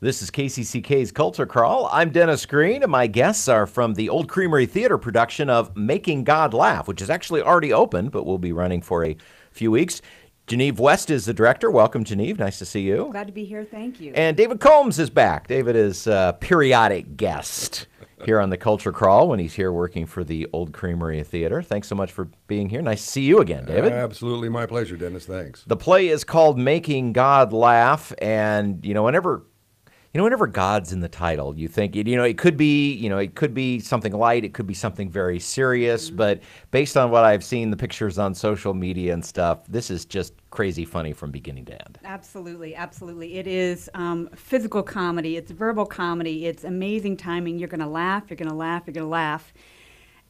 This is KCCK's Culture Crawl. I'm Dennis Green, and my guests are from the Old Creamery Theatre production of Making God Laugh, which is actually already open, but will be running for a few weeks. Janeve West is the director. Welcome, Janeve. Nice to see you. Glad to be here. Thank you. And David Combs is back. David is a periodic guest here on the Culture Crawl when he's here working for the Old Creamery Theatre. Thanks so much for being here. Nice to see you again, David. Absolutely my pleasure, Dennis. Thanks. The play is called Making God Laugh, and whenever God's in the title, you think, it could be something light, it could be something very serious, but based on what I've seen, the pictures on social media and stuff, this is just crazy funny from beginning to end. Absolutely, absolutely. It is physical comedy, it's verbal comedy, it's amazing timing. You're going to laugh, you're going to laugh, you're going to laugh,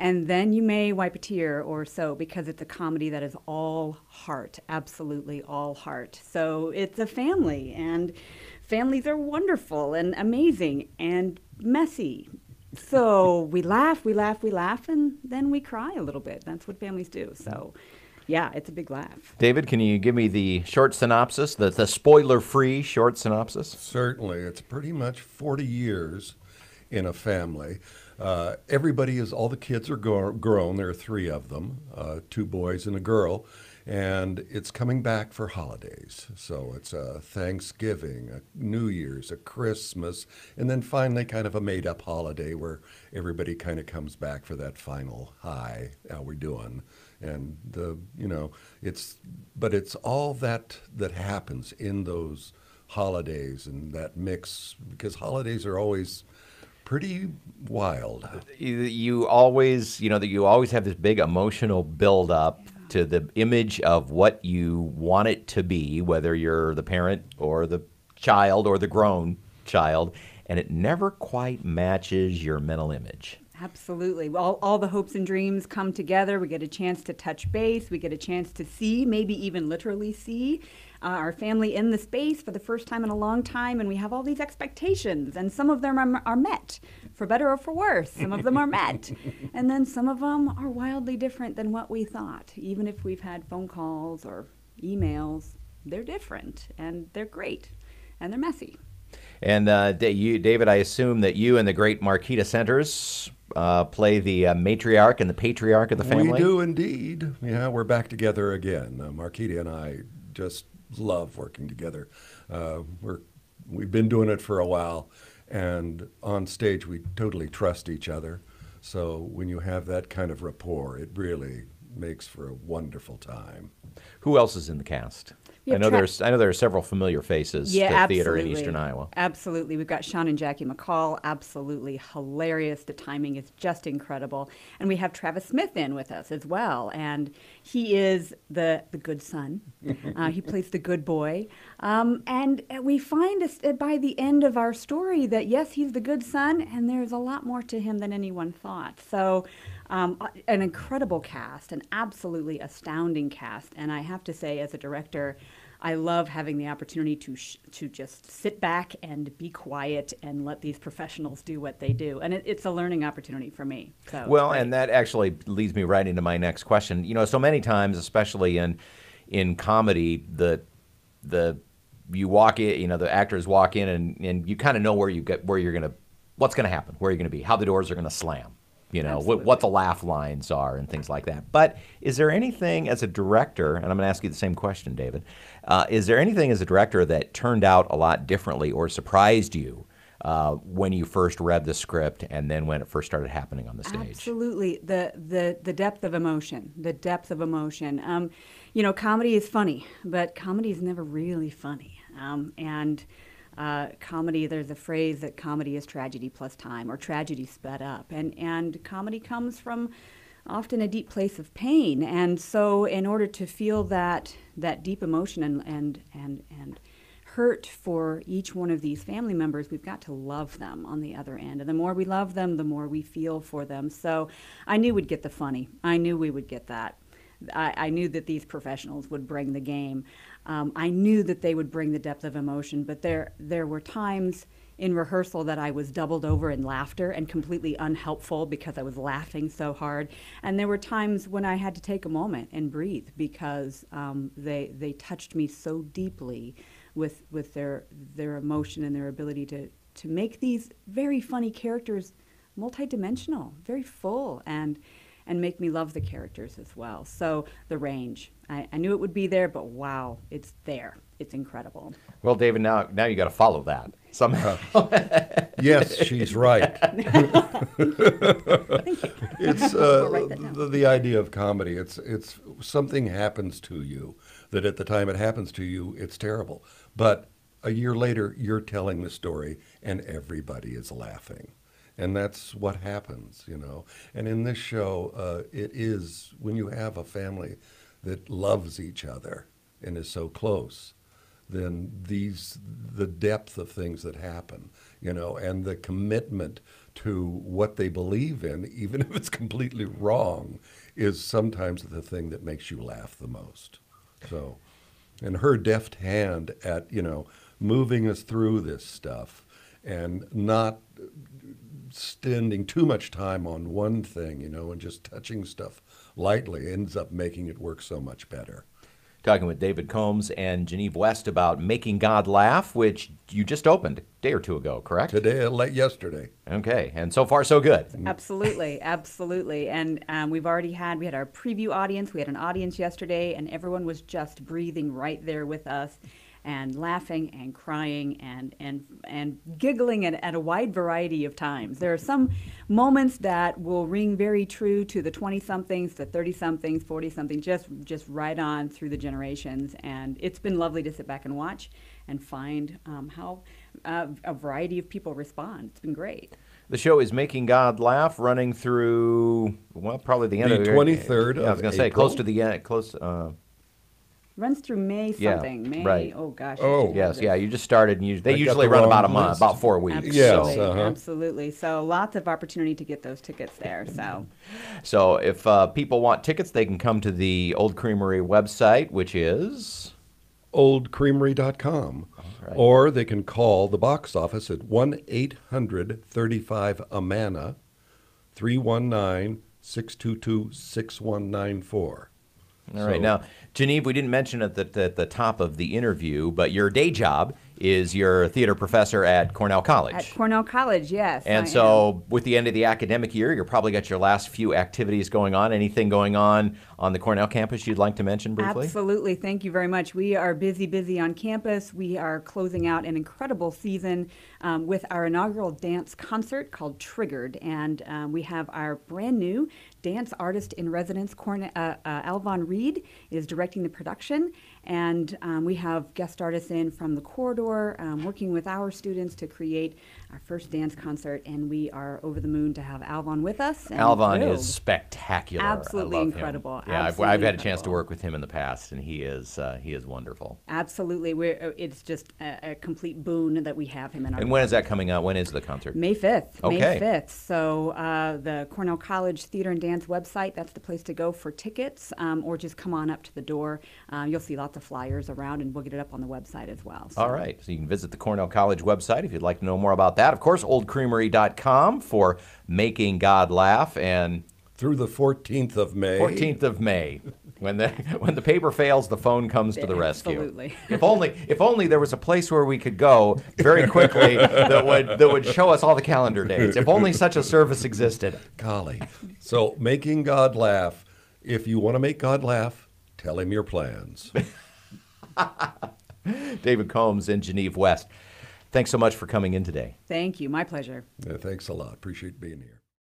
and then you may wipe a tear or so, because it's a comedy that is all heart, absolutely all heart. So it's a family, and families are wonderful and amazing and messy. So we laugh, and then we cry a little bit. That's what families do. So, yeah, it's a big laugh. David, can you give me the short synopsis, the spoiler-free short synopsis? Certainly. It's pretty much 40 years in a family. All the kids are grown. There are 3 of them, 2 boys and a girl. And it's coming back for holidays. So it's a Thanksgiving, a New Year's, a Christmas, and then finally kind of a made-up holiday where everybody kind of comes back for that final hi, how we doing? And it's all that happens in those holidays and that mix, because holidays are always pretty wild. You always have this big emotional build-up to the image of what you want it to be, whether you're the parent or the child or the grown child, and it never quite matches your mental image. Absolutely. Well, all the hopes and dreams come together. We get a chance to touch base. We get a chance to see, maybe even literally see, our family in the space for the first time in a long time, and we have all these expectations, and some of them are met, for better or for worse. Some of them are met, and then some of them are wildly different than what we thought. Even if we've had phone calls or emails, they're different, and they're great, and they're messy. And David, I assume that you and the great Marquita Centers play the matriarch and the patriarch of the family? We do indeed. Yeah, we're back together again. Marquita and I just love working together. We've been doing it for a while, and on stage we totally trust each other. So when you have that kind of rapport, it really makes for a wonderful time. Who else is in the cast? I know there are several familiar faces to theater in Eastern Iowa. Absolutely. We've got Sean and Jackie McCall, absolutely hilarious. The timing is just incredible. And we have Travis Smith in with us as well. And he is the good son. He plays the good boy. And we find by the end of our story that, yes, he's the good son, and there's a lot more to him than anyone thought. So an incredible cast, an absolutely astounding cast. And I have to say, as a director, I love having the opportunity to just sit back and be quiet and let these professionals do what they do. And it's a learning opportunity for me. So well, and that actually leads me right into my next question. So many times, especially in comedy, you walk in, the actors walk in and you kind of know what's going to happen, where you're going to be, how the doors are going to slam. What the laugh lines are and things like that. But is there anything as a director, and I'm going to ask you the same question, David, is there anything as a director that turned out a lot differently or surprised you when you first read the script and then when it first started happening on the stage? Absolutely. The depth of emotion, comedy is funny, but comedy is never really funny. Comedy, there's a phrase that comedy is tragedy plus time, or tragedy sped up. And comedy comes from often a deep place of pain. And so in order to feel that deep emotion and hurt for each one of these family members, we've got to love them on the other end. And the more we love them, the more we feel for them. So I knew we'd get the funny. I knew we would get that. I knew that these professionals would bring the game. I knew that they would bring the depth of emotion, but there were times in rehearsal that I was doubled over in laughter and completely unhelpful because I was laughing so hard. And there were times when I had to take a moment and breathe because they touched me so deeply with their emotion and their ability to make these very funny characters multidimensional, very full, and make me love the characters as well. So the range, I knew it would be there, but wow, it's there. It's incredible. Well, David, now you got to follow that somehow. Yes, she's right. It's We'll write that down. the idea of comedy. It's something happens to you that at the time it happens to you, it's terrible. But a year later, you're telling the story, and everybody is laughing. And that's what happens, you know. And in this show, it is when you have a family that loves each other and is so close, then the depth of things that happen, you know, and the commitment to what they believe in, even if it's completely wrong, is sometimes the thing that makes you laugh the most. So, and her deft hand at, you know, moving us through this stuff and not spending too much time on one thing, you know, and just touching stuff lightly ends up making it work so much better. Talking with David Combs and Janeve West about Making God Laugh, which you just opened a day or two ago, correct? Today, yesterday. Okay, and so far so good. Absolutely, absolutely. And we had our preview audience. We had an audience yesterday, and everyone was just breathing right there with us, and laughing and crying and giggling at a wide variety of times. There are some moments that will ring very true to the 20-somethings, the 30-somethings, 40-somethings, just right on through the generations. And it's been lovely to sit back and watch and find how a variety of people respond. It's been great. The show is Making God Laugh, running through, well, probably the end The of 23rd Yeah, I was going to say, April. close to the end, Runs through May Yeah, something. May. right. Oh gosh. Oh. I should know yes, this. yeah, you just started, and they I got usually the run wrong about a month, list. about 4 weeks. Absolutely, Yes, absolutely. So lots of opportunity to get those tickets there. So if people want tickets, they can come to the Old Creamery website, which is... oldcreamery.com. right. Or they can call the box office at 1-800-35-AMANA, 319-622-6194. All right. Now, Janeve, we didn't mention it at the top of the interview, but your day job is you're a theater professor at Cornell College. At Cornell College, yes. And I so with the end of the academic year, you're probably got your last few activities going on. Anything going on the Cornell campus you'd like to mention briefly? Absolutely. Thank you very much. We are busy on campus. We are closing out an incredible season with our inaugural dance concert called Triggered. And we have our brand new dance artist in residence, Alvon Reed, is directing the production. And we have guest artists in from the corridor working with our students to create our first dance concert. And we are over the moon to have Alvon with us. And Alvon thrilled. is spectacular. Absolutely I love him. incredible. Yeah, Absolutely I've had a chance to incredible. work with him in the past, and he is wonderful. Absolutely. It's just a complete boon that we have him in our And when is that coming out? When is the concert? May 5th. Okay. May 5th. So the Cornell College Theater and Dance website, that's the place to go for tickets, or just come on up to the door. You'll see lots of flyers around, and we'll get it up on the website as well. So. All right. So you can visit the Cornell College website if you'd like to know more about that. Of course, oldcreamery.com for Making God Laugh, and Through the 14th of May. 14th of May. When the paper fails, the phone comes to the rescue. Absolutely. If only there was a place where we could go very quickly that would show us all the calendar dates. If only such a service existed. Golly. So, Making God Laugh. If you want to make God laugh, tell him your plans. David Combs and Janeve West, thanks so much for coming in today. Thank you. My pleasure. Thanks a lot. Appreciate being here.